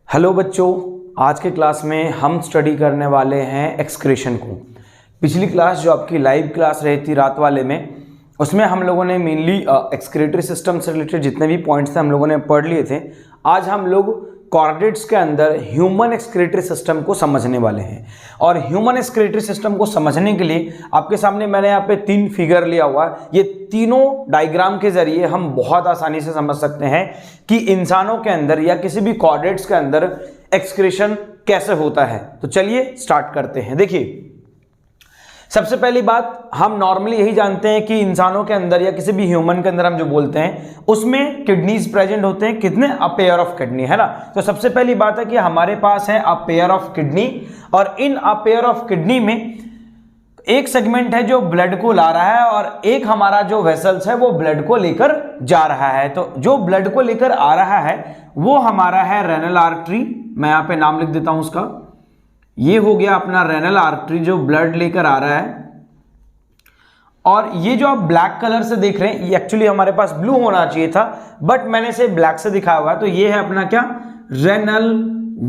Hello बच्चों, आज के क्लास में हम स्टडी करने वाले हैं एक्सक्रीशन को। पिछली क्लास जो आपकी लाइव क्लास रही थी रात वाले में, उसमें हम लोगों ने मेनली एक्सक्रीटरी सिस्टम से रिलेटेड जितने भी पॉइंट्स थे हम लोगों ने पढ़ लिए थे। आज हम लोग कॉर्डेट्स के अंदर ह्यूमन एक्सक्रीटरी सिस्टम को समझने वाले हैं। और ह्यूमन एक्सक्रीटरी सिस्टम को समझने के लिए आपके सामने मैंने यहाँ पे 3 फिगर लिया हुआ है। ये तीनों डायग्राम के जरिए हम बहुत आसानी से समझ सकते हैं कि इंसानों के अंदर या किसी भी कॉर्डेट्स के अंदर एक्सक्रीशन कैसे होता है। तो चलिए स्टार्ट करते हैं। देखिए, सबसे पहली बात, हम नॉर्मली यही जानते हैं कि इंसानों के अंदर या किसी भी ह्यूमन के अंदर हम जो बोलते हैं उसमें किडनीज प्रेजेंट होते हैं। कितने? अ पेयर ऑफ किडनी, है ना। तो सबसे पहली बात है कि हमारे पास है अ पेयर ऑफ किडनी, और इन अ पेयर ऑफ किडनी में एक सेगमेंट है जो ब्लड को ला रहा है और एक हमारा जो वेसल्स है वो ब्लड को लेकर जा रहा है। तो जो ब्लड को लेकर आ रहा है वो हमारा है रेनल आर्टरी। मैं यहाँ पे नाम लिख देता हूं उसका। ये हो गया अपना रेनल आर्टरी जो ब्लड लेकर आ रहा है। और ये जो आप ब्लैक कलर से देख रहे हैं, ये एक्चुअली हमारे पास ब्लू होना चाहिए था, बट मैंने इसे ब्लैक से दिखाया हुआ है। तो ये है अपना क्या? Renal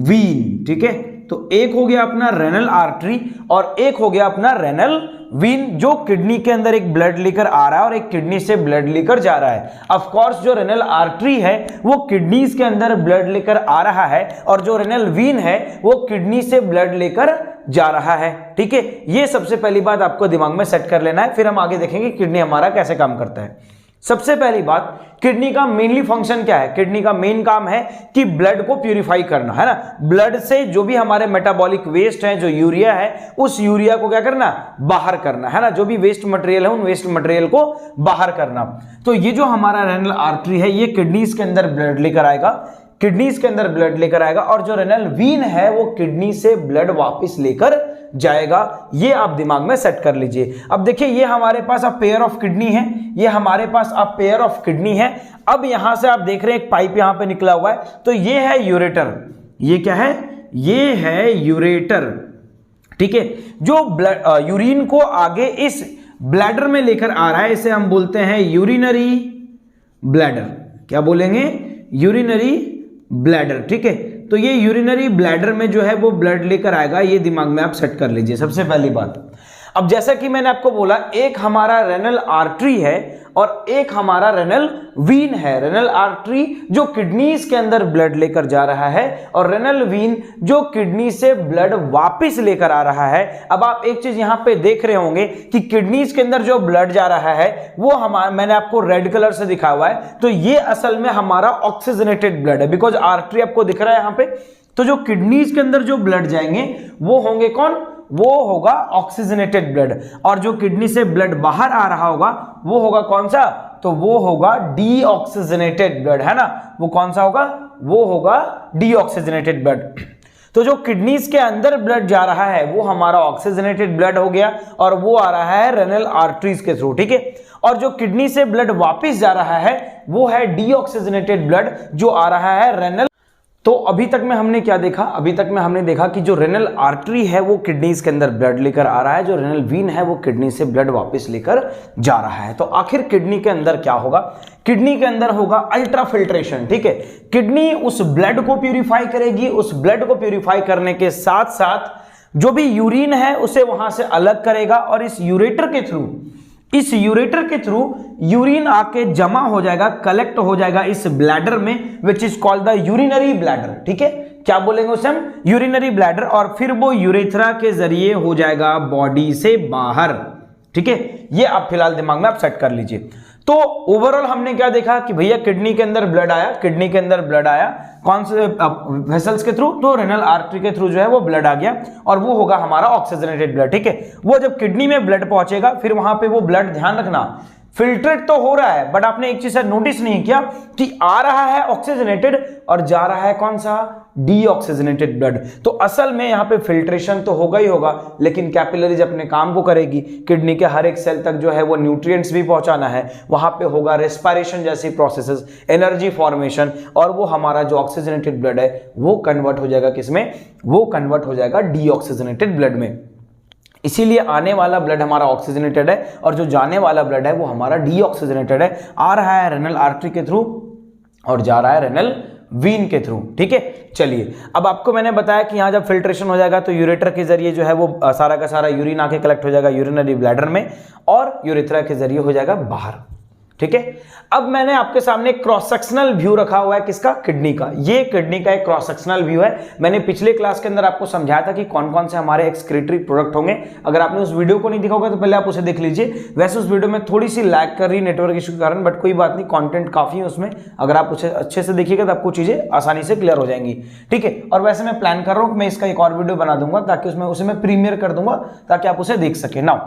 vein. ठीक है, तो एक हो गया अपना रेनल आर्टरी और एक हो गया अपना रेनल वीन, जो किडनी के अंदर एक ब्लड लेकर आ रहा है और एक किडनी से ब्लड लेकर जा रहा है। ऑफ कोर्स जो रेनल आर्टरी है वो किडनीज के अंदर ब्लड लेकर आ रहा है और जो रेनल वीन है वो किडनी से ब्लड लेकर जा रहा है। ठीक है, ये सबसे पहली बात आपको दिमाग में सेट कर लेना है। फिर हम आगे देखेंगे किडनी हमारा कैसे काम करता है। सबसे पहली बात, किडनी का मेनली फंक्शन क्या है? किडनी का मेन काम है कि ब्लड को प्यूरिफाई करना, है ना। ब्लड से जो भी हमारे मेटाबॉलिक वेस्ट है, जो यूरिया है, उस यूरिया को क्या करना? बाहर करना, है ना। जो भी वेस्ट मटेरियल है उन वेस्ट मटेरियल को बाहर करना। तो ये जो हमारा रेनल आर्टरी है ये किडनीज के अंदर ब्लड लेकर आएगा, किडनीज के अंदर ब्लड लेकर आएगा, और जो रेनल वीन है वो किडनी से ब्लड वापस लेकर जाएगा। ये आप दिमाग में सेट कर लीजिए। अब देखिए, ये हमारे पास अब पेयर ऑफ किडनी है, ये हमारे पास अब पेयर ऑफ किडनी है। अब यहां से आप देख रहे हैं एक पाइप यहां पे निकला हुआ है, तो ये है यूरेटर। ये क्या है? ये है यूरेटर। ठीक है, जो ब्लड यूरिन को आगे इस ब्लैडर में लेकर आ रहा है, इसे हम बोलते हैं यूरिनरी ब्लैडर। क्या बोलेंगे? Urinary bladder. ठीक है, तो ये यूरिनरी ब्लैडर में जो है वो ब्लड लेकर आएगा। ये दिमाग में आप सेट कर लीजिए सबसे पहली बात। अब जैसा कि मैंने आपको बोला, एक हमारा रेनल आर्टरी है और एक हमारा रेनल वीन है। रेनल आर्टरी जो किडनीज के अंदर ब्लड लेकर जा रहा है और रेनल वीन जो किडनी से ब्लड वापस लेकर आ रहा है। अब आप एक चीज यहां पे देख रहे होंगे कि किडनीज के अंदर जो ब्लड जा रहा है वो मैंने आपको रेड कलर से दिखा हुआ है, तो ये असल में हमारा ऑक्सीजनेटेड ब्लड है, बिकॉज आर्टरी आपको दिख रहा है यहां पे। तो जो किडनीज के अंदर जो ब्लड जाएंगे वो होंगे कौन? वो होगा ऑक्सीजनेटेड ब्लड। और जो किडनी से ब्लड बाहर आ रहा होगा वो होगा कौन सा? तो वो होगा डीऑक्सीजनेटेड ब्लड, है ना। वो कौन सा होगा? वो होगा डीऑक्सीजनेटेड ब्लड। तो जो किडनीज के अंदर ब्लड जा रहा है वो हमारा ऑक्सीजनेटेड ब्लड हो गया और वो आ रहा है रेनल आर्टरीज के थ्रू। ठीक है, और जो किडनी से ब्लड वापस जा रहा है वो है डीऑक्सीजनेटेड ब्लड जो आ रहा है रेनल। तो अभी तक में हमने क्या देखा? अभी तक में हमने देखा कि जो रेनल आर्टरी है वो किडनीज के अंदर ब्लड लेकर आ रहा है, जो रेनल वीन है वो किडनी से ब्लड वापस लेकर जा रहा है। तो आखिर किडनी के अंदर क्या होगा? किडनी के अंदर होगा अल्ट्रा फिल्ट्रेशन। ठीक है, किडनी उस ब्लड को प्यूरिफाई करेगी। उस ब्लड को प्यूरिफाई करने के साथ साथ जो भी यूरिन है उसे वहां से अलग करेगा और इस यूरेटर के थ्रू यूरिन आके जमा हो जाएगा, कलेक्ट हो जाएगा इस ब्लैडर में, which is called the urinary bladder. ठीक है, क्या बोलेंगे उसे हम? Urinary bladder. और फिर वो यूरेथ्रा के जरिए हो जाएगा बॉडी से बाहर। ठीक है, ये आप फिलहाल दिमाग में आप सेट कर लीजिए। तो ओवरऑल हमने क्या देखा कि भैया किडनी के अंदर ब्लड आया, किडनी के अंदर ब्लड आया कौन से वेसल्स के थ्रू? तो रेनल आर्टरी के थ्रू जो है वो ब्लड आ गया और वो होगा हमारा ऑक्सीजनेटेड ब्लड। ठीक है, वो जब किडनी में ब्लड पहुंचेगा फिर वहां पे वो ब्लड, ध्यान रखना, फिल्ट्रेट तो हो रहा है, बट आपने एक चीज नोटिस नहीं किया कि आ रहा है ऑक्सीजनेटेड और जा रहा है कौन सा? Deoxygenated blood. तो असल में यहां पे फिल्ट्रेशन तो होगा ही होगा, लेकिन कैपिलरीज अपने काम को करेगी। किडनी के हर एक सेल तक जो है वो न्यूट्रिएंट्स भी पहुंचाना है, वहां पे होगा रेस्पिरेशन जैसी प्रोसेसेस, एनर्जी फॉर्मेशन, और वो हमारा जो ऑक्सीजनेटेड ब्लड है वो कन्वर्ट हो जाएगा किसमें? वो कन्वर्ट हो जाएगा डीऑक्सीजनेटेड ब्लड में। इसीलिए आने वाला ब्लड हमारा ऑक्सीजनेटेड है और जो जाने वाला ब्लड है वो हमारा डीऑक्सीजनेटेड है। आ रहा है रेनल आर्टरी के थ्रू और जा रहा है रेनल वीन के थ्रू। ठीक है, चलिए अब आपको मैंने बताया कि यहाँ जब फिल्ट्रेशन हो जाएगा तो यूरेटर के जरिए जो है वो सारा का सारा यूरिन आके कलेक्ट हो जाएगा यूरिनरी ब्लैडर में और यूरेथ्रा के जरिए हो जाएगा बाहर। ठीक है, अब मैंने आपके सामने क्रॉस सेक्शनल व्यू रखा हुआ है किसका, किडनी का। ये किडनी का एक क्रॉस सेक्शनल व्यू है। मैंने पिछले क्लास के अंदर आपको समझाया था कि कौन कौन से हमारे एक्सक्रीटरी प्रोडक्ट होंगे। अगर आपने उस वीडियो को नहीं देखा होगा तो पहले आप उसे देख लीजिए। वैसे उस वीडियो में थोड़ी सी लैग कर रही नेटवर्क इशू के कारण, बट कोई बात नहीं, कंटेंट काफी है उसमें। अगर आप उसे अच्छे से देखिएगा तो आपको चीजें आसानी से क्लियर हो जाएंगी। ठीक है, और वैसे मैं प्लान कर रहा हूं कि मैं इसका एक और वीडियो बना दूंगा ताकि उसमें उसे मैं प्रीमियर कर दूंगा ताकि आप उसे देख सके ना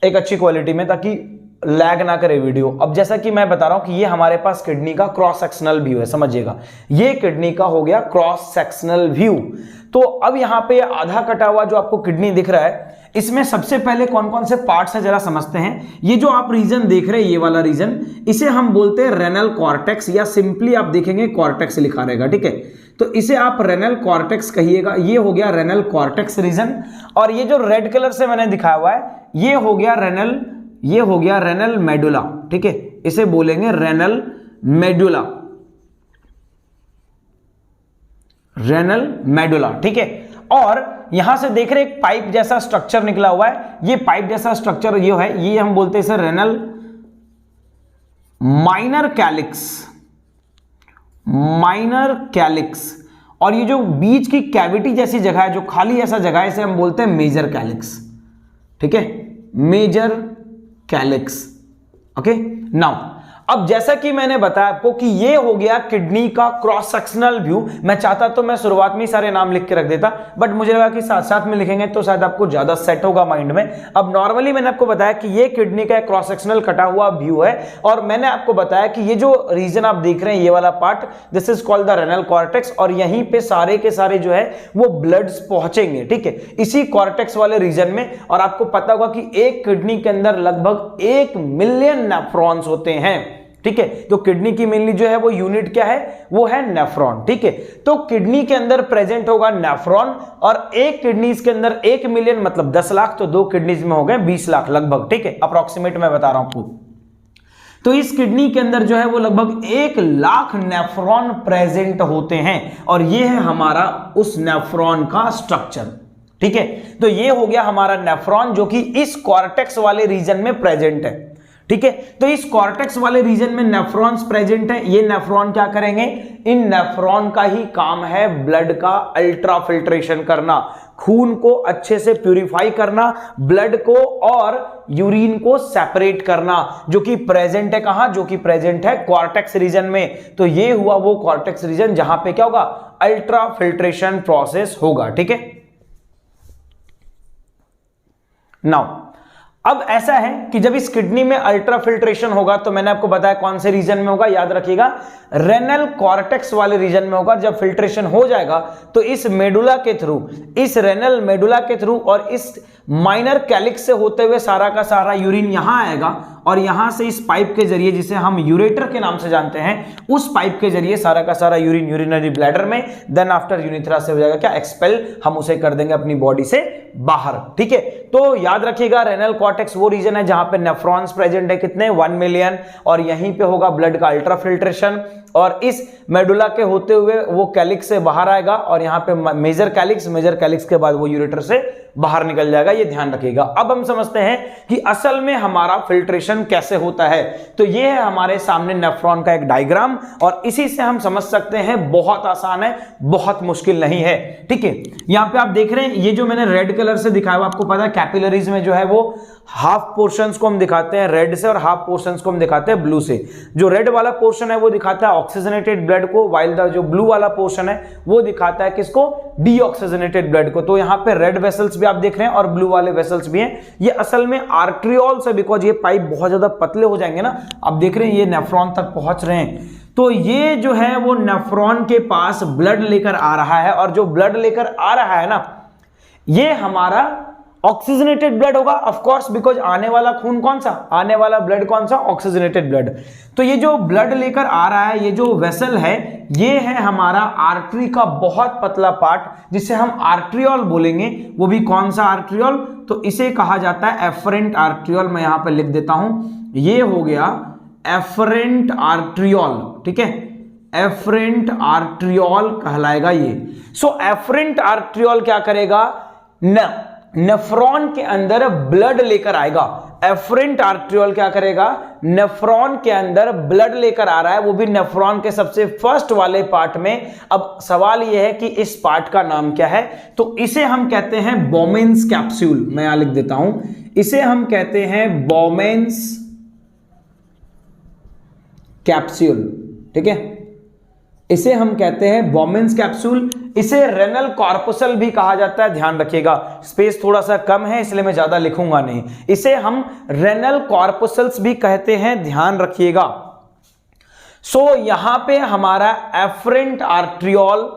एक अच्छी क्वालिटी में, ताकि लैग ना करे वीडियो। अब जैसा कि मैं बता रहा हूं कि ये हमारे पास किडनी का क्रॉस सेक्शनल व्यू है, समझिएगा। ये किडनी का हो गया क्रॉस सेक्शनल व्यू। तो अब यहां पे आधा कटा हुआ जो आपको किडनी दिख रहा है, इसमें सबसे पहले कौन कौन से पार्ट्स है जरा समझते हैं। ये जो आप रीजन देख रहे हैं, ये वाला रीजन, इसे हम बोलते हैं रेनल कॉर्टेक्स, या सिंपली आप देखेंगे कॉर्टेक्स लिखा रहेगा। ठीक है, तो इसे आप रेनल कॉर्टेक्स कहिएगा। ये हो गया रेनल कॉर्टेक्स रीजन। और ये जो रेड कलर से मैंने दिखाया हुआ है, ये हो गया रेनल मेडुला। ठीक है, इसे बोलेंगे रेनल मेडुला, रेनल मेडुला। ठीक है, और यहां से देख रहे एक पाइप जैसा स्ट्रक्चर निकला हुआ है। ये पाइप जैसा स्ट्रक्चर ये है, ये हम बोलते हैं इसे renal minor calyx, minor calyx. और ये जो बीच की कैविटी जैसी जगह है, जो खाली ऐसा जगह है, इसे हम बोलते हैं मेजर कैलिक्स। ठीक है, मेजर कैलिक्स। ओके, नाउ अब जैसा कि मैंने बताया आपको कि ये हो गया किडनी का क्रॉस सेक्शनल व्यू। मैं चाहता तो मैं शुरुआत में ही सारे नाम लिख के रख देता, बट मुझे लगा कि साथ साथ में लिखेंगे तो शायद आपको ज्यादा सेट होगा माइंड में। अब नॉर्मली मैंने आपको बताया कि ये किडनी का क्रॉस सेक्शनल कटा हुआ व्यू है, और मैंने आपको बताया कि ये जो रीजन आप देख रहे हैं, ये वाला part, this is called the renal cortex. और यहीं पे सारे के सारे जो है वो ब्लड्स पहुंचेंगे। ठीक है, इसी कॉर्टेक्स वाले रीजन में। और आपको पता होगा कि एक किडनी के अंदर लगभग 1 मिलियन नेफ्रॉन्स होते हैं। ठीक है, तो किडनी की मेनली जो है वो यूनिट क्या है, वो है नेफ्रॉन। ठीक है, तो किडनी के अंदर प्रेजेंट होगा नेफ्रॉन, और एक किडनीज के अंदर 1 मिलियन मतलब 10 लाख, तो 2 किडनीज में हो गए 20 लाख लगभग। ठीक है, अप्रोक्सीमेट मैं बता रहा हूं आपको। तो इस किडनी के अंदर जो है वो लगभग 1 लाख नेफ्रॉन प्रेजेंट होते हैं, और ये है हमारा उस नेफ्रॉन का स्ट्रक्चर। ठीक है, तो ये हो गया हमारा नेफ्रॉन जो कि इस कॉर्टेक्स वाले रीजन में प्रेजेंट है। ठीक है, तो इस कॉर्टेक्स वाले रीजन में नेफ्रॉन्स प्रेजेंट है। ये नेफ्रॉन क्या करेंगे, इन नेफ्रॉन का ही काम है ब्लड का अल्ट्रा फिल्ट्रेशन करना, खून को अच्छे से प्यूरिफाई करना, ब्लड को और यूरिन को सेपरेट करना, जो कि प्रेजेंट है कहां, जो कि प्रेजेंट है कॉर्टेक्स रीजन में। तो ये हुआ वो कॉर्टेक्स रीजन जहां पे क्या होगा, अल्ट्रा फिल्ट्रेशन प्रोसेस होगा। ठीक है, नाउ अब ऐसा है कि जब इस किडनी में अल्ट्रा फिल्ट्रेशन होगा, तो मैंने आपको बताया कौन से रीजन में होगा, याद रखिएगा, रेनल कॉर्टेक्स वाले रीजन में होगा। जब फिल्ट्रेशन हो जाएगा तो इस मेडुला के थ्रू, इस रेनल मेडुला के थ्रू और इस माइनर कैलिक्स से होते हुए सारा का सारा यूरिन यहां आएगा, और यहां से इस पाइप के जरिए, जिसे हम यूरेटर के नाम से जानते हैं, उस पाइप के जरिए सारा का सारा यूरिन यूरिनरी ब्लैडर में, देन आफ्टर यूनिथ्रा से हो जाएगा क्या, एक्सपेल, हम उसे कर देंगे अपनी बॉडी से बाहर। ठीक है, तो याद रखिएगा रेनल कॉर्टेक्स वो रीजन है जहां पे नेफ्रॉन्स प्रेजेंट है, कितने, 1 मिलियन, और यहीं पे होगा ब्लड का अल्ट्रा फिल्ट्रेशन, और इस मेडुला के होते हुए वो कैलिक्स से बाहर आएगा, और यहां पे मेजर कैलिक्स के बाद वो यूरेटर से बाहर निकल जाएगा। ये ध्यान रखिएगा। अब हम समझते हैं कि असल में हमारा फिल्ट्रेशन कैसे होता है। तो ये है हमारे सामने नेफ्रॉन का एक डायग्राम, और इसी से हम समझ सकते हैं, बहुत आसान है, बहुत मुश्किल नहीं है। ठीक है, यहां पे आप देख रहे हैं, ये जो मैंने रेड कलर से दिखाया हुआ, आपको पता है कैपिलरीज में जो है वो हाफ पोर्शंस को हम दिखाते हैं रेड से, और हाफ पोर्शंस को हम दिखाते हैं ब्लू से। जो रेड वाला पोर्शन है वो दिखाता है ऑक्सीजनेटेड ब्लड को, वाइल द जो ब्लू वाला पोर्शन है वो दिखाता है किसको, डीऑक्सीजनेटेड ब्लड को। तो यहां पे रेड वेसल्स भी आप देख रहे हैं और ब्लू वाले वेसल्स भी हैं। ये असल में आर्ट्रियोल से, बिकॉज ये पाइप बहुत ज्यादा पतले हो जाएंगे ना, आप देख रहे हैं ये नेफ्रॉन तक पहुंच रहे हैं, तो ये जो है वो नेफ्रॉन के पास ब्लड लेकर आ रहा है, और जो ब्लड लेकर आ रहा है ना, ये हमारा ऑक्सीजनेटेड ब्लड होगा, ऑफ कोर्स, बिकॉज आने वाला खून कौन सा, आने वाला ब्लड कौन सा, ऑक्सीजनेटेड ब्लड। तो ये जो ब्लड लेकर आ रहा है, ये जो वेसल है, ये है हमारा आर्टरी का बहुत पतला पार्ट, जिसे हम आर्ट्रियोल बोलेंगे। वो भी कौन सा आर्ट्रियोल, तो इसे कहा जाता है एफरेंट आर्ट्रियोल। मैं यहां पर लिख देता हूं, ये हो गया एफरेंट आर्ट्रियोल। ठीक है, एफरेंट आर्ट्रियोल कहलाएगा ये। सो एफरेंट आर्ट्रियोल क्या करेगा, नेफ्रॉन के अंदर ब्लड लेकर आएगा। एफरेंट आर्ट्रियोल क्या करेगा, नेफ्रॉन के अंदर ब्लड लेकर आ रहा है, वो भी नेफ्रॉन के सबसे फर्स्ट वाले पार्ट में। अब सवाल यह है कि इस पार्ट का नाम क्या है, तो इसे हम कहते हैं बोमेन्स कैप्सूल। मैं यहां लिख देता हूं, इसे हम कहते हैं बोमेन्स कैप्सूल। ठीक है, इसे हम कहते हैं बोमेन्स कैप्सूल। इसे रेनल कॉर्पसल भी कहा जाता है, ध्यान रखिएगा, स्पेस थोड़ा सा कम है इसलिए मैं ज्यादा लिखूंगा नहीं। इसे हम रेनल कॉर्पसल्स भी कहते हैं, ध्यान रखिएगा। सो यहां पे हमारा एफरेंट आर्ट्रियोल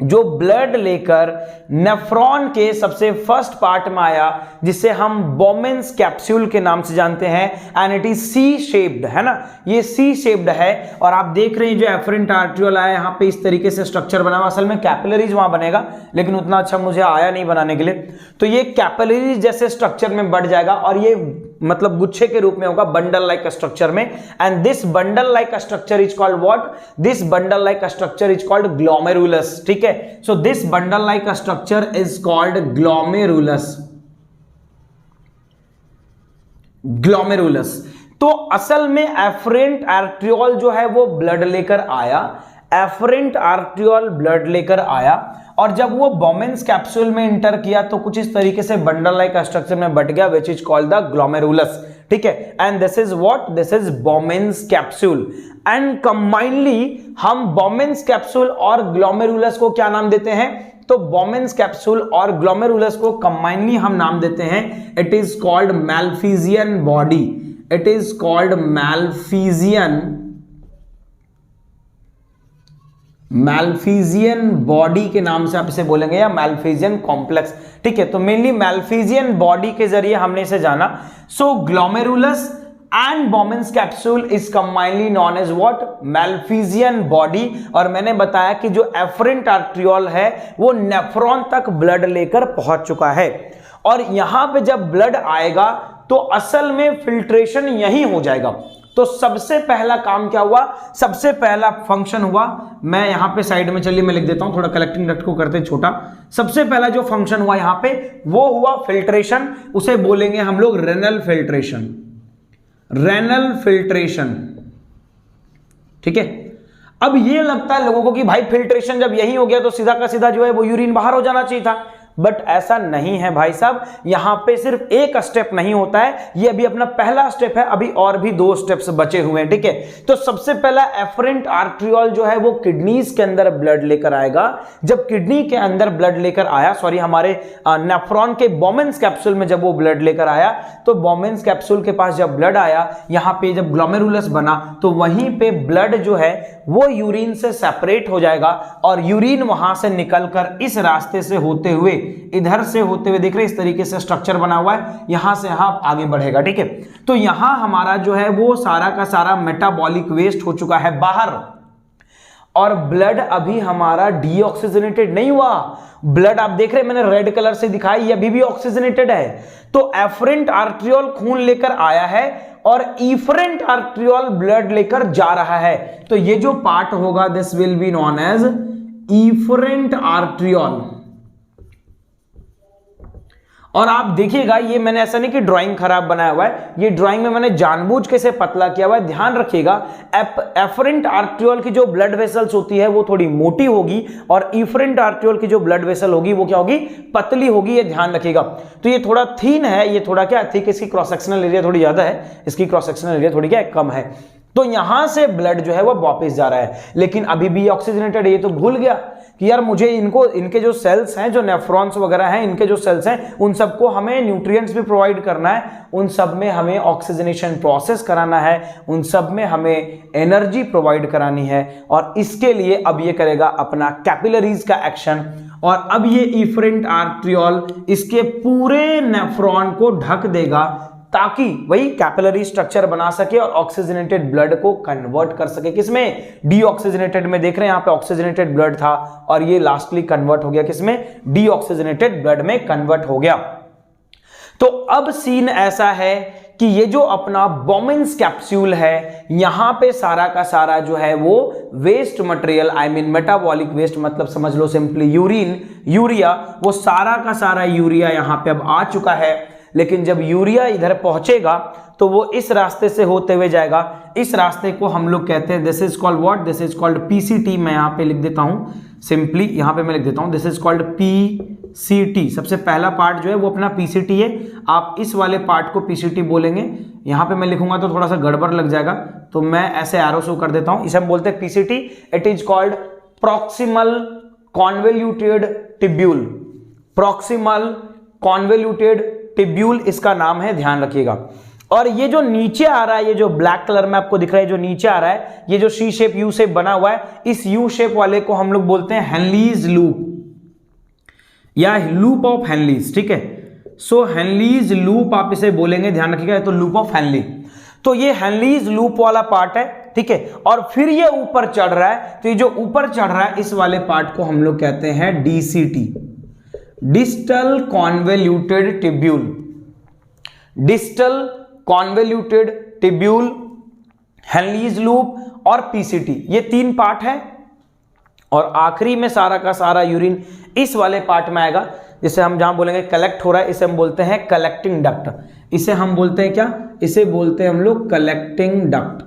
जो ब्लड लेकर नेफ्रॉन के सबसे फर्स्ट पार्ट में आया, जिसे हम बोमेन्स कैप्सूल के नाम से जानते हैं, and it is C shaped, है ना, ये सी शेप्ड है। और आप देख रहे हैं जो एफरेंट आर्ट्रियोल आया यहां पे इस तरीके से स्ट्रक्चर बना हुआ, असल में कैपिलरीज वहां बनेगा लेकिन उतना अच्छा मुझे आया नहीं बनाने के लिए, तो ये कैपिलरीज जैसे स्ट्रक्चर में बढ़ जाएगा और ये मतलब गुच्छे के रूप में होगा, बंडल लाइक स्ट्रक्चर में। And this bundle like structure is called what, this bundle like structure is called glomerulus. ठीक है, so this bundle like structure is called glomerulus। glomerulus तो असल में एफरेंट आर्ट्रियोल जो है वो ब्लड लेकर आया, एफरेंट आर्ट्रियोल ब्लड लेकर आया, और जब वो बोमेन्स कैप्सूल में इंटर किया तो कुछ इस तरीके से बंडल लाइक स्ट्रक्चर में बट गया, which is called the glomerulus. ठीक है, and this is what, this is Bowman's capsule. And combinedly हम बोमेन्स कैप्सूल और ग्लोमेरुलस को क्या नाम देते हैं, तो बोमेन्स कैप्सूल और ग्लोमेरुलस को कंबाइनली हम नाम देते हैं, it is called Malpighian body. It is called Malpighian body के नाम से आप इसे बोलेंगे, या मैल्फिजियन कॉम्प्लेक्स। ठीक है, तो मेनली मैल्फिजियन बॉडी के जरिए हमने इसे जाना। So glomerulus and Bowman's capsule is combinedly known as what, Malpighian body. और मैंने बताया कि जो एफरेंट आर्ट्रियोल है वो नेफ्रॉन तक ब्लड लेकर पहुंच चुका है, और यहां पे जब ब्लड आएगा तो असल में फिल्ट्रेशन यही हो जाएगा। तो सबसे पहला काम क्या हुआ, सबसे पहला फंक्शन हुआ, मैं यहां पे साइड में, चलिए मैं लिख देता हूं, थोड़ा कलेक्टिंग डक्ट को करते छोटा। सबसे पहला जो फंक्शन हुआ यहां पे वो हुआ फिल्ट्रेशन, उसे बोलेंगे हम लोग रेनल फिल्ट्रेशन। रेनल फिल्ट्रेशन, ठीक है। अब ये लगता है लोगों को कि भाई फिल्ट्रेशन जब यही हो गया तो सीधा का सीधा जो है वो यूरिन बाहर हो जाना चाहिए था, बट ऐसा नहीं है भाई साहब। यहां पे सिर्फ एक स्टेप नहीं होता है, ये अभी अपना पहला स्टेप है, अभी और भी 2 स्टेप्स बचे हुए हैं। ठीक है, तो सबसे पहला एफरेंट आर्ट्रियोल जो है वो किडनीज के अंदर ब्लड लेकर आएगा। जब किडनी के अंदर ब्लड लेकर आया, सॉरी हमारे नेफ्रॉन के बोमेन्स कैप्सूल में जब वो ब्लड लेकर आया, तो बोमेन्स कैप्सूल के पास जब ब्लड आया, यहां पे जब ग्लोमेरुलस बना, तो वहीं पे ब्लड जो है वो यूरिन से सेपरेट हो जाएगा, और यूरिन वहां से निकलकर इस रास्ते से होते हुए, इधर से होते हुए, देख रहे हैं इस तरीके से स्ट्रक्चर बना हुआ है, यहां से यहां आगे बढ़ेगा। ठीक है, तो यहां हमारा जो है वो सारा का सारा मेटाबॉलिक वेस्ट हो चुका है बाहर, और ब्लड अभी हमारा डीऑक्सीजनेटेड नहीं हुआ। ब्लड आप देख रहे हैं मैंने रेड कलर से दिखाई, ये अभी भी ऑक्सीजनेटेड है। तो एफरेंट आर्ट्रियोल खून लेकर आया है और इफरेंट आर्ट्रियोल ब्लड लेकर जा रहा है, तो ये जो पार्ट होगा this will be known as efferent arteriole. और आप देखिएगा, ये मैंने ऐसा नहीं कि ड्राइंग खराब बनाया हुआ है, ये ड्राइंग में मैंने जानबूझ के से पतला किया हुआ है। ध्यान रखिएगा, एफरेंट आर्ट्रियोल की जो ब्लड वेसल्स होती है वो थोड़ी मोटी होगी, और इफरेंट आर्ट्रियोल की जो ब्लड वेसल होगी वो क्या होगी, पतली होगी, ये ध्यान रखिएगा। तो ये थोड़ा थीन है, ये थोड़ा क्या थिक, इसकी क्रॉस सेक्शनल एरिया थोड़ी ज्यादा है, इसकी क्रॉस सेक्शनल एरिया थोड़ी क्या कम है। तो यहां से ब्लड जो है वो वापस जा रहा है, लेकिन अभी भी ऑक्सीजनेटेड है। ये तो भूल गया कि यार मुझे इनके जो सेल्स हैं, जो नेफ्रॉन्स वगैरह हैं, इनके जो सेल्स हैं, उन सबको हमें न्यूट्रिएंट्स भी प्रोवाइड करना है, उन सब में हमें ऑक्सीजनेशन प्रोसेस कराना है, उन सब में हमें एनर्जी प्रोवाइड करानी है, और इसके लिए अब ये करेगा अपना कैपिलरीज का एक्शन। और अब ये इफरेंट आर्ट्रियोल इसके पूरे नेफ्रॉन को ढक देगा, ताकि वही कैपिलरी स्ट्रक्चर बना सके और ऑक्सीजनेटेड ब्लड को कन्वर्ट कर सके। किसमें, डीऑक्सीजनेटेड में। देख रहे हैं यहाँ पे ऑक्सीजनेटेड ब्लड था और ये लास्टली कन्वर्ट हो गया किसमें, डीऑक्सीजनेटेड ब्लड में कन्वर्ट हो गया। तो अब सीन ऐसा है कि ये जो अपना बोमेन्स कैप्सूल है, यहां पे सारा का सारा जो है वो waste material, I mean metabolic waste, मतलब समझ लो सिंपली यूरिन, यूरिया, वो सारा का सारा यूरिया यहां पे अब आ चुका है। लेकिन जब यूरिया इधर पहुंचेगा तो वो इस रास्ते से होते हुए जाएगा। इस रास्ते को हम लोग कहते हैं, this is called what, this is called PCT. मैं यहाँ पे लिख देता हूँ सिंपली, यहाँ पे मैं लिख देता हूँ दिस इज कॉल्ड पीसीटी। सबसे पहला पार्ट जो है वो अपना पीसीटी है। आप इस वाले पार्ट को पीसीटी बोलेंगे। यहाँ पे मैं लिखूंगा तो थोड़ा सा गड़बड़ लग जाएगा, तो मैं ऐसे एरो शो कर देता हूँ। इसे हम बोलते हैं PCT. It is called proximal convoluted tubule. Proximal convoluted tubule इसका नाम है, ध्यान रखिएगा। और ये जो नीचे आ रहा है, ये जो ब्लैक कलर में आपको दिख रहा है, जो नीचे आ रहा है, ये जो सी शेप यू शेप बना हुआ है, इस यू शेप वाले को हम लोग बोलते हैं हेनलीज लूप या लूप ऑफ हेनलीज। ठीक है, सो हेनलीज लूप आप इसे बोलेंगे, ध्यान रखिएगा, तो लूप ऑफ हेनली। तो ये हेनलीज लूप वाला पार्ट है, ठीक है। और फिर ये ऊपर चढ़ रहा है, तो ये जो ऊपर चढ़ रहा है इस वाले पार्ट को हम लोग कहते हैं DCT, distal convoluted tubule. Distal convoluted tubule, Henle's loop और पीसीटी, ये तीन पार्ट है। और आखिरी में सारा का सारा यूरिन इस वाले पार्ट में आएगा, जिसे हम जहां बोलेंगे कलेक्ट हो रहा है, इसे हम बोलते हैं कलेक्टिंग डक्ट। इसे हम बोलते हैं क्या, इसे बोलते हैं हम लोग कलेक्टिंग डक्ट।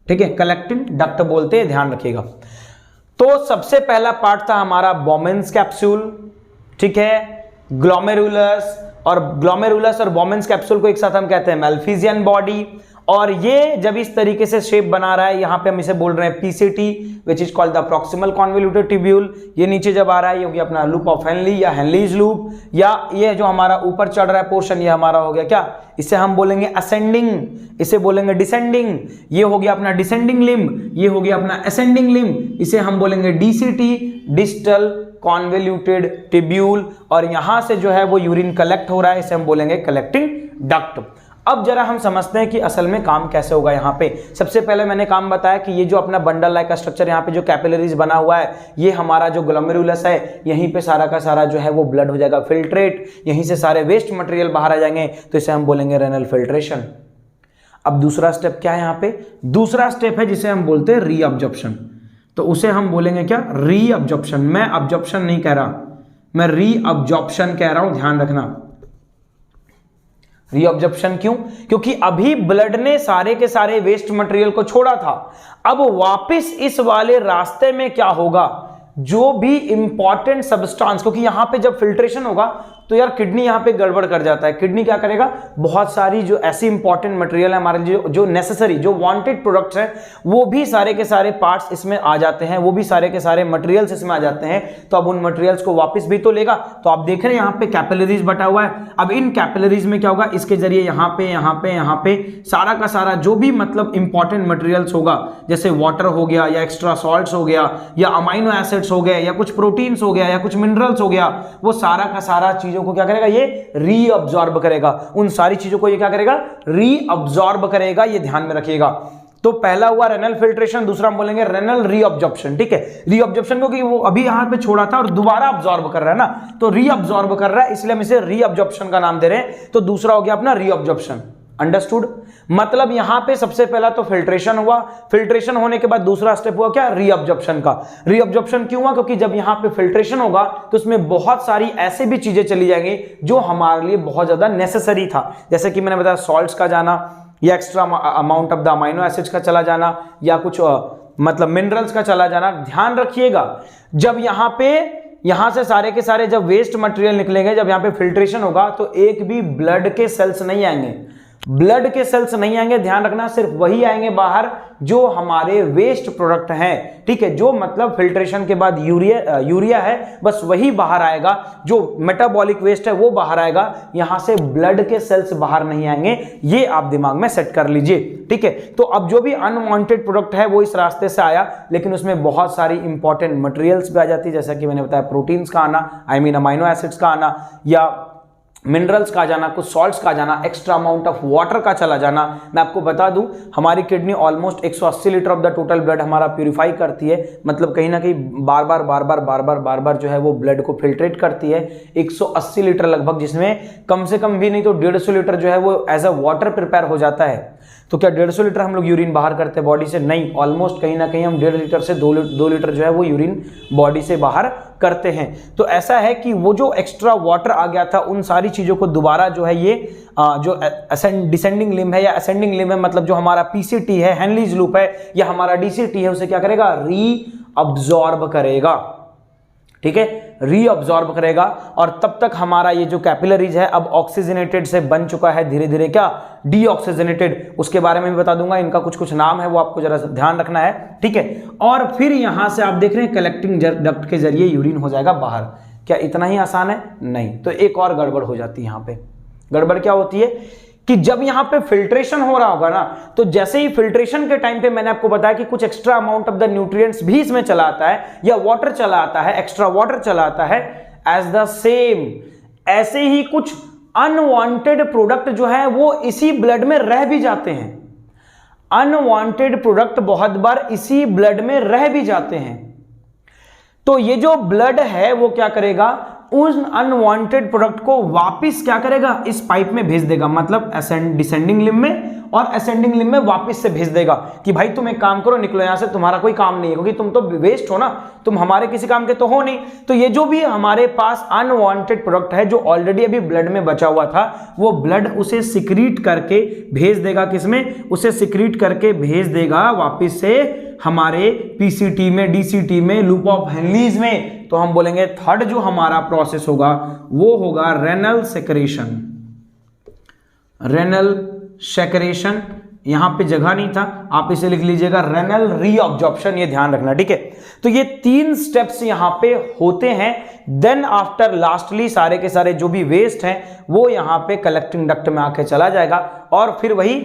ठीक है, कलेक्टिंग डक्ट बोलते हैं, ध्यान रखिएगा। तो सबसे पहला पार्ट था हमारा बोमेन्स कैप्सूल, ठीक है, ग्लोमेरुलस, और ग्लोमेरुलस और बोमेन्स कैप्सूल को एक साथ हम कहते हैं मैल्फिजियन बॉडी। और ये जब इस तरीके से शेप बना रहा है, यहां पे हम इसे बोल रहे हैं PCT, which is called the proximal convoluted tubule. ये नीचे जब आ रहा है, ये हो गया अपना लूप ऑफ हेनली या हेनलीज लूप, या ये जो हमारा ऊपर चढ़ रहा है पोर्शन, ये हमारा हो गया क्या, इसे हम बोलेंगे असेंडिंग, इसे बोलेंगे डिसेंडिंग। ये हो गया अपना डिसेंडिंग लिम्ब, ये हो गया अपना असेंडिंग लिम्ब, इसे हम बोलेंगे डीसीटी, डिस्टल कॉन्वोल्यूटेड टिब्यूल। और यहां से जो है वो यूरिन कलेक्ट हो रहा है, इसे हम बोलेंगे कलेक्टिंग डक्ट। अब जरा हम समझते हैं कि असल में काम कैसे होगा। यहाँ पे सबसे पहले मैंने काम बताया कि ये जो अपना बंडल लाइक स्ट्रक्चर, यहाँ पे जो कैपिलरीज बना हुआ है, ये हमारा जो ग्लोमेरुलस है, यहीं पे सारा का सारा जो है वो ब्लड हो जाएगा फिल्ट्रेट, यहीं से सारे वेस्ट मटेरियल बाहर आ जाएंगे, तो इसे हम बोलेंगे रेनल फिल्ट्रेशन। अब दूसरा स्टेप क्या है यहाँ पे, दूसरा स्टेप है जिसे हम बोलते हैं रीअब्जॉर्प्शन। तो उसे हम बोलेंगे क्या, रीअब्जॉर्प्शन। मैं अब्जॉर्प्शन नहीं कह रहा, मैं रीअब्जॉर्प्शन कह रहा हूं, ध्यान रखना। रीअब्जॉर्प्शन क्यों, क्योंकि अभी ब्लड ने सारे के सारे वेस्ट मटेरियल को छोड़ा था, अब वापस इस वाले रास्ते में क्या होगा, जो भी इंपॉर्टेंट सब्सटेंस, क्योंकि यहां पे जब फिल्ट्रेशन होगा तो यार किडनी यहां पे गड़बड़ कर जाता है। किडनी क्या करेगा, बहुत सारी जो ऐसी इंपॉर्टेंट मटेरियल है हमारे लिए, जो नेसेसरी, जो वांटेड प्रोडक्ट्स हैं, वो भी सारे के सारे पार्ट्स इसमें आ जाते हैं, वो भी सारे के सारे मटेरियल्स इसमें आ जाते हैं। तो अब उन मटेरियल्स को वापस भी तो लेगा। तो आप देख रहे हैं यहाँ पे कैपिलरीज बटा हुआ है। अब इन कैपिलरीज में क्या होगा, इसके जरिए यहाँ पे सारा का सारा जो भी मतलब इंपॉर्टेंट मटेरियल्स होगा, जैसे वाटर हो गया, या एक्स्ट्रा सॉल्ट्स हो गया, या अमाइनो एसिड्स हो गए, या कुछ प्रोटीन्स हो गया, या कुछ मिनरल्स हो गया, वो सारा का सारा चीजों को क्या करेगा, ये रीअब्सॉर्ब करेगा। उन सारी चीजों को ये क्या करेगा, रीअब्सॉर्ब करेगा, ये ध्यान में रखिएगा। तो पहला हुआ रेनल फिल्ट्रेशन, दूसरा हम बोलेंगे रेनल रीअब्जॉर्प्शन। ठीक है, रीअब्जॉर्प्शन क्योंकि वो अभी यहां पे छोड़ा था और दोबारा अब्सॉर्ब कर रहा है ना, तो रीअब्सॉर्ब कर रहा है, इसलिए हम इसे रीअब्जॉर्प्शन का नाम दे रहे हैं। तो दूसरा हो गया अपना रीअब्जॉर्प्शन। अंडरस्टूड, मतलब यहां पे सबसे पहला तो फिल्ट्रेशन हुआ, फिल्ट्रेशन होने के बाद दूसरा स्टेप हुआ क्या, रीअब्जॉर्प्शन का। रीअब्जॉर्प्शन क्यों हुआ, क्योंकि जब यहां पे फिल्ट्रेशन होगा तो उसमें बहुत सारी ऐसे भी चीजें चली जाएंगी जो हमारे लिए बहुत ज्यादा नेसेसरी था, जैसे कि मैंने बताया सॉल्ट्स का जाना, या extra amount of the amino acids का चला जाना, या कुछ मतलब मिनरल्स का चला जाना। ध्यान रखिएगा, जब यहां से सारे के सारे जब वेस्ट मटेरियल निकलेंगे, जब यहां पे फिल्ट्रेशन होगा, तो एक भी ब्लड के सेल्स नहीं आएंगे, ब्लड के सेल्स नहीं आएंगे। ध्यान रखना, सिर्फ वही आएंगे बाहर जो हमारे वेस्ट प्रोडक्ट हैं। ठीक है, जो मतलब फिल्ट्रेशन के बाद यूरिया है, बस वही बाहर आएगा, जो मेटाबॉलिक वेस्ट है वो बाहर आएगा, यहां से ब्लड के सेल्स बाहर नहीं आएंगे। ये आप दिमाग में सेट कर लीजिए। ठीक है, तो अब जो भी अनवांटेड प्रोडक्ट है वो इस रास्ते से आया, लेकिन उसमें बहुत सारी इंपॉर्टेंट मटेरियल्स भी आ जाती है, जैसा कि मैंने बताया प्रोटीन्स का आना, आई मीन अमाइनो एसिड्स का आना, या मिनरल्स का आ जाना, कुछ सॉल्ट्स का आ जाना, एक्स्ट्रा अमाउंट ऑफ वाटर का चला जाना। मैं आपको बता दूं हमारी kidney almost 180 litre of the total blood हमारा प्यूरिफाई करती है, मतलब कहीं ना कहीं बार बार जो है वो ब्लड को फिल्ट्रेट करती है। 180 लीटर लगभग, जिसमें कम से कम भी नहीं तो 150 लीटर जो है वो एज अ वाटर प्रिपेयर हो जाता है। तो क्या 150 लीटर हम लोग यूरिन बाहर करते हैं बॉडी से? नहीं, ऑलमोस्ट कहीं ना कहीं हम 1.5 लीटर से 2 लीटर जो है वो यूरिन बॉडी से बाहर करते हैं। तो ऐसा है कि वो जो एक्स्ट्रा वाटर आ गया था उन सारी चीज़ों को दोबारा जो है ये जो डिसेंडिंग लिम्ब है या असेंडिंग लिम्ब है, मतलब जो हमारा पीसीटी है, हेनलीज लूप है या हमारा डीसीटी है, उसे क्या करेगा? रीअब्जॉर्ब करेगा। ठीक है, रीअब्जॉर्ब करेगा। और तब तक हमारा ये जो कैपिलरीज है अब ऑक्सीजनेटेड से बन चुका है धीरे धीरे क्या? डीऑक्सीजनेटेड। उसके बारे में भी बता दूंगा, इनका कुछ कुछ नाम है वो आपको जरा ध्यान रखना है। ठीक है, और फिर यहां से आप देख रहे हैं कलेक्टिंग डक्ट के जरिए यूरिन हो जाएगा बाहर। क्या इतना ही आसान है? नहीं, तो एक और गड़बड़ हो जाती है यहां पे। गड़बड़ क्या होती है कि जब यहां पे फिल्ट्रेशन हो रहा होगा ना, तो जैसे ही फिल्ट्रेशन के टाइम पे मैंने आपको बताया कि कुछ extra amount of the nutrients भी इसमें चला आता है या वाटर चला आता है, एक्स्ट्रा वाटर चला आता है। एज द सेम ऐसे ही कुछ अनवांटेड प्रोडक्ट जो है वो इसी ब्लड में रह भी जाते हैं। अनवांटेड प्रोडक्ट बहुत बार इसी ब्लड में रह भी जाते हैं। तो ये जो ब्लड है वो क्या करेगा? उन अनवांटेड प्रोडक्ट को वापस क्या करेगा? इस पाइप में भेज देगा, मतलब डिसेंडिंग लिम्ब में और असेंडिंग लिम्ब में वापस से भेज देगा कि भाई तुम एक काम करो, निकलो यहां से, तुम्हारा कोई काम नहीं है, क्योंकि तुम तो वेस्ट हो ना, तुम हमारे किसी काम के तो हो नहीं। तो ये जो भी हमारे पास अनवांटेड प्रोडक्ट है जो ऑलरेडी अभी ब्लड में बचा हुआ था, वो ब्लड उसे सिक्रीट करके भेज देगा किसमें? उसे सिक्रीट करके भेज देगा वापस से हमारे पीसीटी में, डीसीटी में, लूप ऑफ हेनलीज में। तो हम बोलेंगे थर्ड जो हमारा प्रोसेस होगा वो होगा रेनल सेक्रेशन। रेनल सेक्रेशन, यहां पे जगह नहीं था, आप इसे लिख लीजिएगा रेनल रीअब्जॉर्प्शन, ये ध्यान रखना। ठीक है, तो ये 3 स्टेप्स यहां पे होते हैं। देन आफ्टर लास्टली सारे के सारे जो भी वेस्ट हैं वो यहां पे कलेक्टिंग डक्ट में आके चला जाएगा और फिर वही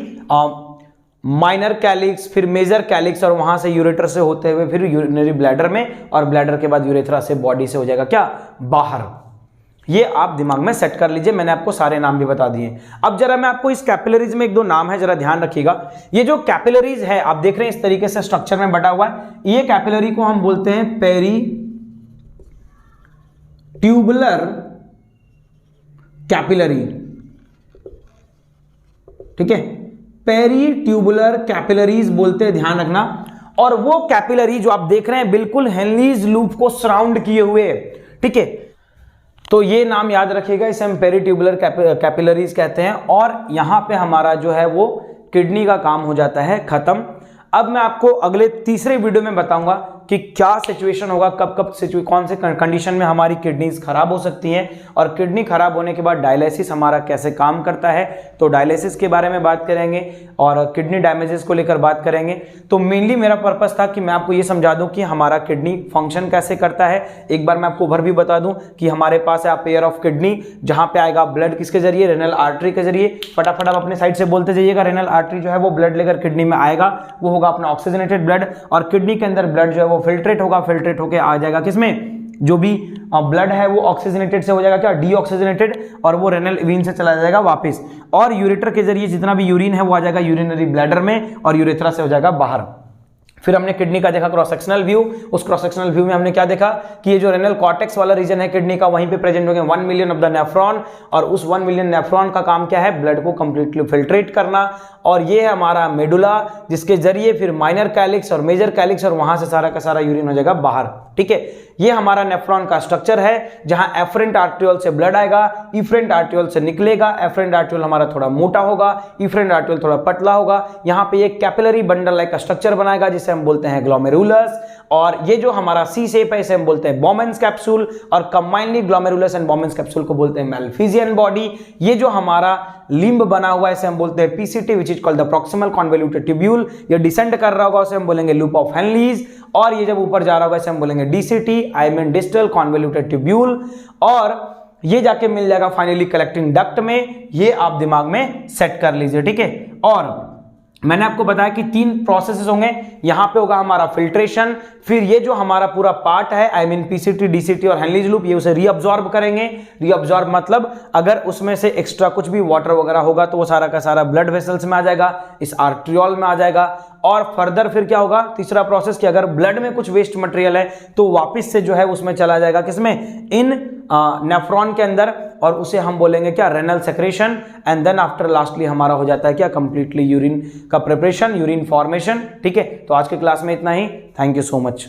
माइनर कैलिक्स, फिर मेजर कैलिक्स, और वहां से यूरेटर से होते हुए फिर यूरिनरी ब्लैडर में, और ब्लैडर के बाद यूरेथ्रा से बॉडी से हो जाएगा क्या? बाहर। ये आप दिमाग में सेट कर लीजिए, मैंने आपको सारे नाम भी बता दिए। अब जरा मैं आपको इस कैपिलरीज में 1-2 नाम है, जरा ध्यान रखिएगा। ये जो कैपिलरीज है आप देख रहे हैं इस तरीके से स्ट्रक्चर में बटा हुआ है। ये कैपिलरी को हम बोलते हैं पेरी ट्यूबुलर कैपिलरी। ठीक है, पेरी ट्यूबुलर कैपिलरीज बोलते हैं, ध्यान रखना। और वो कैपिलरी जो आप देख रहे हैं बिल्कुल हेनलीज लूप को सराउंड किए हुए। ठीक है, तो ये नाम याद रखिएगा, इसे हम पेरी ट्यूबुलर कैपिलरीज कहते हैं। और यहां पे हमारा जो है वो किडनी का काम हो जाता है खत्म। अब मैं आपको अगले तीसरे वीडियो में बताऊंगा कि क्या सिचुएशन होगा, कब कौन से कंडीशन में हमारी किडनीज खराब हो सकती हैं, और किडनी खराब होने के बाद डायलिसिस हमारा कैसे काम करता है। तो डायलिसिस के बारे में बात करेंगे और किडनी डैमेजेस को लेकर बात करेंगे। तो मेनली मेरा पर्पस था कि मैं आपको ये समझा दूं कि हमारा किडनी फंक्शन कैसे करता है। एक बार मैं आपको ओवरव्यू बता दूं कि हमारे पास है पेयर ऑफ किडनी, जहां पे आएगा ब्लड किसके जरिए? रेनल आर्टरी के जरिए। फटाफट आप अपने साइड से बोलते जाइएगा। रेनल आर्टरी जो है वो ब्लड लेकर किडनी में आएगा, वो होगा अपना ऑक्सीजनेटेड ब्लड, और किडनी के अंदर ब्लड जो है वो फिल्ट्रेट होगा, फिल्ट्रेट होके आ जाएगा किसमें? जो भी ब्लड है वो ऑक्सीजनेटेड से हो जाएगा क्या? डीऑक्सीजनेटेड, और वो रेनल वेन से चला जाएगा वापस, और यूरेटर के जरिए जितना भी यूरिन है वो आ जाएगा यूरिनरी ब्लैडर में, और यूरेथ्रा से हो जाएगा बाहर। फिर हमने किडनी का देखा क्रॉस सेक्शनल व्यू। उस क्रॉस सेक्शनल व्यू में हमने क्या देखा कि ये जो रेनल कॉर्टेक्स वाला रीजन है किडनी का, वहीं पे प्रेजेंट होंगे 1 मिलियन ऑफ द नेफ्रॉन, और उस 1 मिलियन नेफ्रॉन का काम क्या है? ब्लड को कंप्लीटली फिल्ट्रेट करना। और ये है हमारा मेडुला, जिसके जरिए फिर माइनर कैलिक्स और मेजर कैलिक्स, और वहां से सारा का सारा यूरिन हो जाएगा बाहर। ठीक है, ये हमारा नेफ्रॉन का स्ट्रक्चर है, जहां एफरेंट आर्ट्रियोल से ब्लड आएगा, इफरेंट आर्ट्रियोल से निकलेगा। एफरेंट आर्ट्रियोल हमारा थोड़ा मोटा होगा, इफरेंट आर्ट्रियोल थोड़ा पतला होगा। यहाँ पे एक कैपिलरी बंडल लाइक का स्ट्रक्चर बनाएगा जिसे हम बोलते हैं ग्लोमेरुलस। और ये जो हमारा सी शेप है इसे हम बोलते हैं बॉमेंस कैप्सूल, और combinedly glomerulus and Bowman's capsule को बोलते हैं मैल्फिजियन बॉडी। ये जो हमारा लिम्ब बना हुआ है इसे हम बोलते हैं PCT, which is called the proximal convoluted tubule. ये डिसेंड कर रहा होगा उसे हम बोलेंगे लूप ऑफ हेनलीज, और ये जब ऊपर जा रहा होगा इसे हम बोलेंगे DCT, I mean distal convoluted tubule. और ये जाके मिल जाएगा फाइनली कलेक्टिंग डक्ट में। ये आप दिमाग में सेट कर लीजिए। ठीक है, और मैंने आपको बताया कि 3 प्रोसेसेस होंगे। यहां पे होगा हमारा फिल्ट्रेशन, फिर ये जो हमारा पूरा पार्ट है आई मीन पीसीटी, डीसीटी और हेनलीज लूप, ये उसे रीअब्जॉर्ब करेंगे। रीअब्जॉर्ब मतलब अगर उसमें से एक्स्ट्रा कुछ भी वाटर वगैरह होगा तो वो सारा का सारा ब्लड वेसल्स में आ जाएगा, इस आर्ट्रियोल में आ जाएगा। और फर्दर फिर क्या होगा, तीसरा प्रोसेस कि अगर ब्लड में कुछ वेस्ट मटेरियल है तो वापस से जो है उसमें चला जाएगा, किसमें, इन नेफ्रॉन के अंदर, और उसे हम बोलेंगे क्या, renal secretion. And then after lastly हमारा हो जाता है क्या, कंप्लीटली यूरिन का प्रिपरेशन, यूरिन फॉर्मेशन। ठीक है, तो आज के क्लास में इतना ही। Thank you so much.